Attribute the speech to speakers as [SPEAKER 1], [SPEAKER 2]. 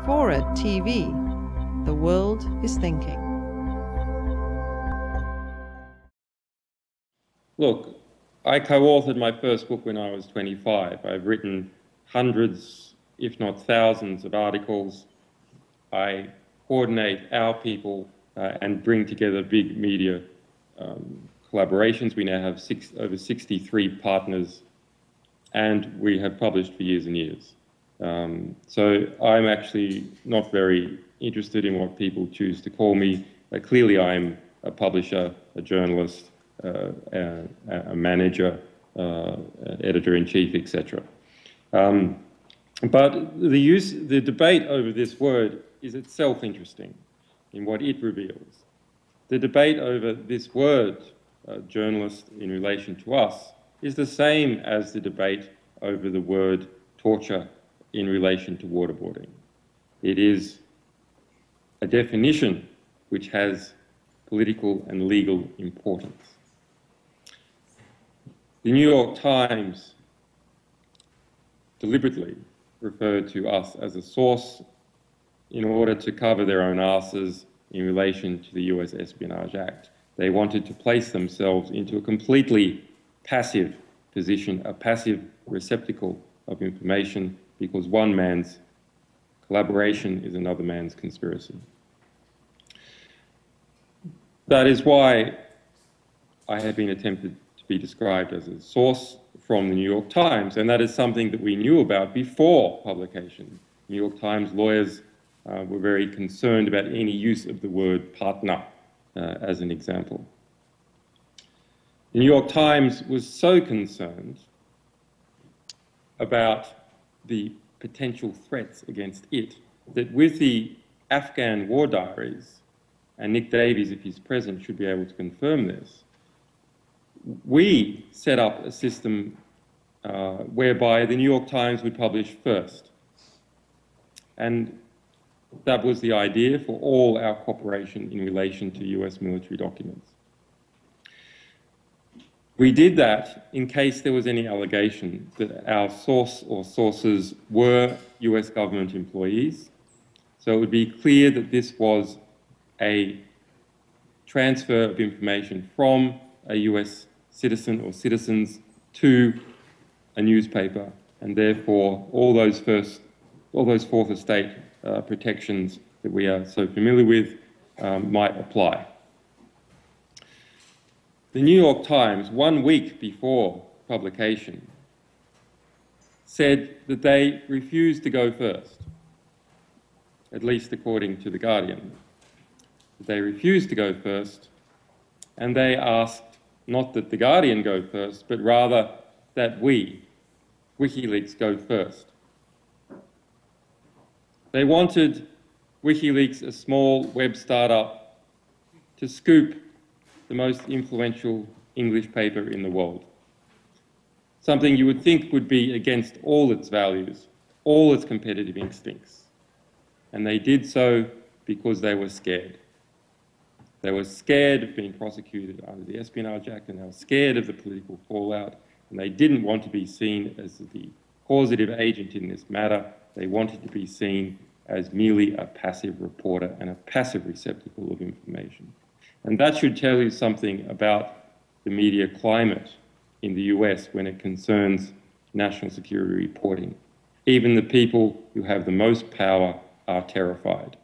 [SPEAKER 1] Fora TV. The world is thinking.
[SPEAKER 2] Look, I co-authored my first book when I was 25. I've written hundreds, if not thousands, of articles. I coordinate our people and bring together big media collaborations. We now have over 63 partners, and we have published for years and years. So I'm actually not very interested in what people choose to call me. Clearly I'm a publisher, a journalist, a manager, editor-in-chief, etc. But the debate over this word is itself interesting in what it reveals. The debate over this word, journalist, in relation to us, is the same as the debate over the word torture in relation to waterboarding. It is a definition which has political and legal importance. The New York Times deliberately referred to us as a source in order to cover their own asses in relation to the US Espionage Act. They wanted to place themselves into a completely passive position, a passive receptacle of information, because one man's collaboration is another man's conspiracy. That is why I have been attempted to be described as a source from the New York Times, and that is something that we knew about before publication. New York Times lawyers were very concerned about any use of the word partner as an example. The New York Times was so concerned about the potential threats against it that with the Afghan War Diaries, and Nick Davies, if he's present, should be able to confirm this, we set up a system whereby the New York Times would publish first. And that was the idea for all our cooperation in relation to US military documents. We did that in case there was any allegation that our source or sources were US government employees. So it would be clear that this was a transfer of information from a US citizen or citizens to a newspaper, and therefore all those Fourth Estate protections that we are so familiar with might apply. The New York Times, 1 week before publication, said that they refused to go first, at least according to The Guardian. They refused to go first, and they asked not that The Guardian go first, but rather that we, WikiLeaks, go first. They wanted WikiLeaks, a small web startup, to scoop the most influential English paper in the world. Something you would think would be against all its values, all its competitive instincts. And they did so because they were scared. They were scared of being prosecuted under the Espionage Act, and they were scared of the political fallout, and they didn't want to be seen as the causative agent in this matter. They wanted to be seen as merely a passive reporter and a passive receptacle of information. And that should tell you something about the media climate in the US when it concerns national security reporting. Even the people who have the most power are terrified.